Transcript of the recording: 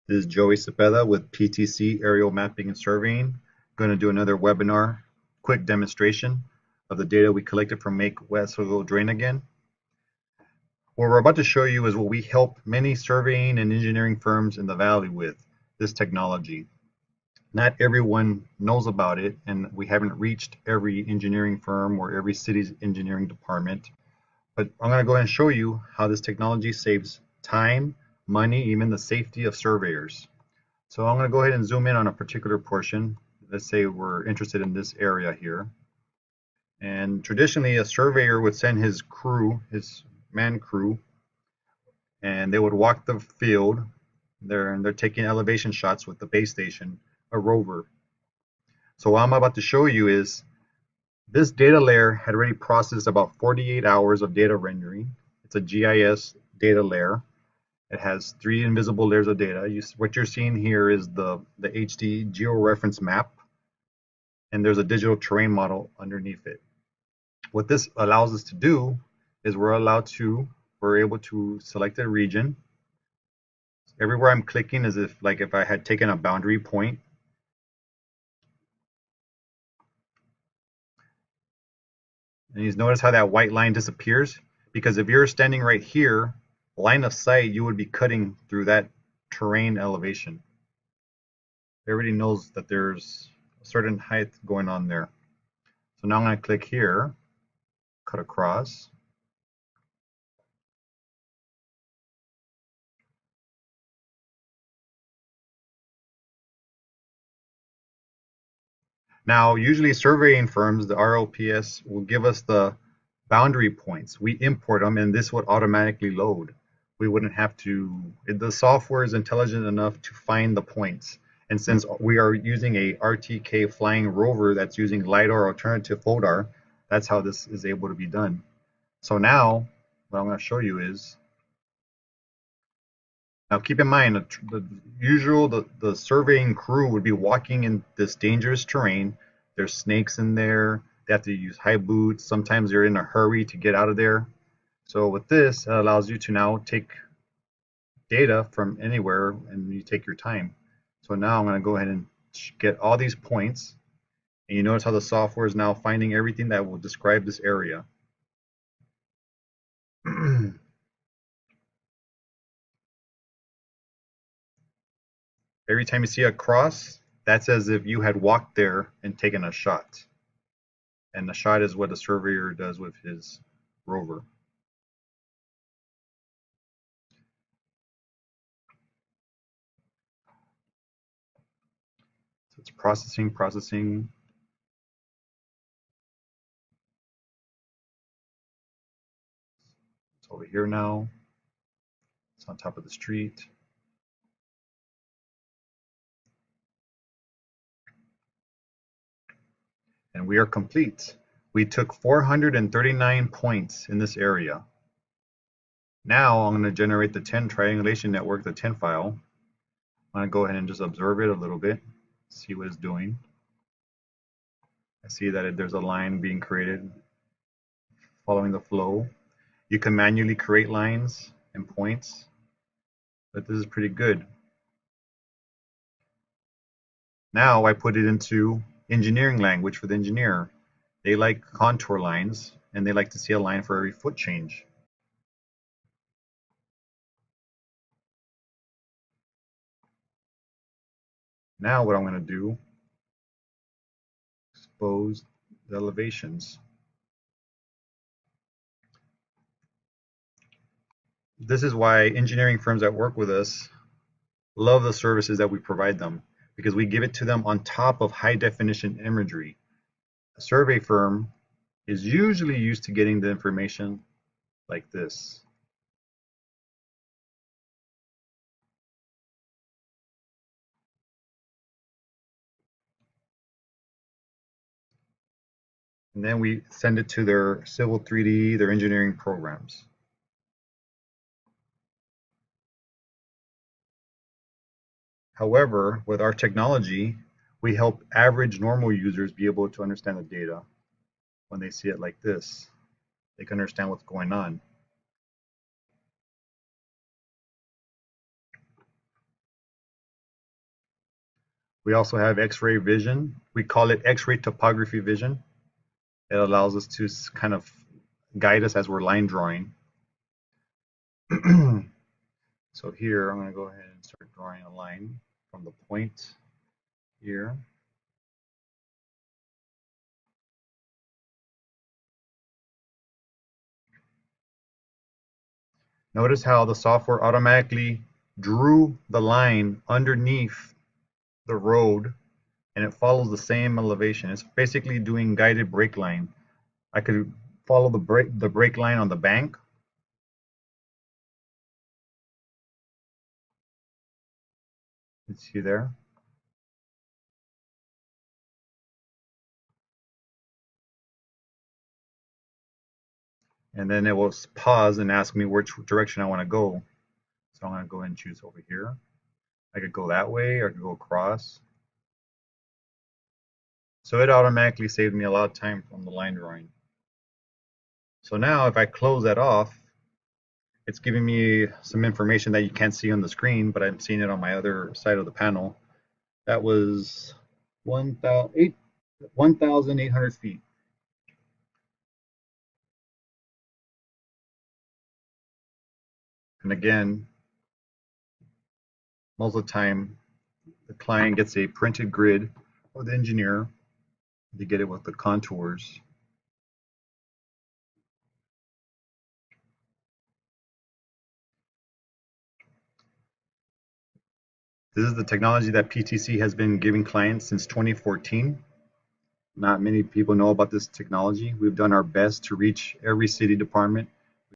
This is Joey Cepeda with PTC Aerial Mapping and Surveying. Going to do another webinar, quick demonstration of the data we collected from Make Weslaco Drain Again. What we're about to show you is what we help many surveying and engineering firms in the Valley with, this technology. Not everyone knows about it, and we haven't reached every engineering firm or every city's engineering department. But I'm going to go ahead and show you how this technology saves time, money, even the safety of surveyors. So I'm going to go ahead and zoom in on a particular portion. Let's say we're interested in this area here. And traditionally, a surveyor would send his crew, his man crew, and they would walk the field. They're taking elevation shots with the base station, a rover. So what I'm about to show you is this data layer had already processed about 48 hours of data rendering. It's a GIS data layer. It has 3 invisible layers of data. What you're seeing here is the HD georeference map, and there's a digital terrain model underneath it. What this allows us to do is we're able to select a region. Everywhere I'm clicking is if I had taken a boundary point. And you notice how that white line disappears? Because if you're standing right here, line of sight, you would be cutting through that terrain elevation. Everybody knows that there's a certain height going on there. So now I'm going to click here, cut across. Now, usually surveying firms, the RLPS, will give us the boundary points. We import them, and this would automatically load. We wouldn't have to, the software is intelligent enough to find the points. And since we are using a RTK flying rover that's using LiDAR alternative FODAR, that's how this is able to be done. So now, what I'm going to show you is, now keep in mind, the surveying crew would be walking in this dangerous terrain. There's snakes in there. They have to use high boots. Sometimes they're in a hurry to get out of there. So with this, it allows you to now take data from anywhere and you take your time. So now I'm going to go ahead and get all these points. And you notice how the software is now finding everything that will describe this area. Every time you see a cross, that's as if you had walked there and taken a shot. And the shot is what the surveyor does with his rover. So it's processing. It's over here now. It's on top of the street. And we are complete. We took 439 points in this area. Now I'm going to generate the 10 triangulation network, the 10 file. I'm going to go ahead and just observe it a little bit, see what it's doing. I see that there's a line being created following the flow. You can manually create lines and points, but this is pretty good. Now I put it into engineering language for the engineer. They like contour lines, and they like to see a line for every foot change. Now what I'm going to do, expose the elevations. This is why engineering firms that work with us love the services that we provide them, because we give it to them on top of high definition imagery. A survey firm is usually used to getting the information like this. And then we send it to their Civil 3D, their engineering programs. However, with our technology, we help average normal users be able to understand the data. When they see it like this, they can understand what's going on. We also have X-ray vision. We call it X-ray topography vision. It allows us to kind of guide us as we're line drawing. So here, I'm going to go ahead and start drawing a line from the point here. Notice how the software automatically drew the line underneath the road, and it follows the same elevation. It's basically doing guided brake line. I could follow the brake line on the bank. You see there? And then it will pause and ask me which direction I want to go. So I'm going to go ahead and choose over here. I could go that way, or I could go across. So it automatically saved me a lot of time from the line drawing. So now if I close that off, it's giving me some information that you can't see on the screen, but I'm seeing it on my other side of the panel. That was 1,800 feet. And again, most of the time, the client gets a printed grid, or the engineer, they get it with the contours. This is the technology that PTC has been giving clients since 2014. Not many people know about this technology. We've done our best to reach every city department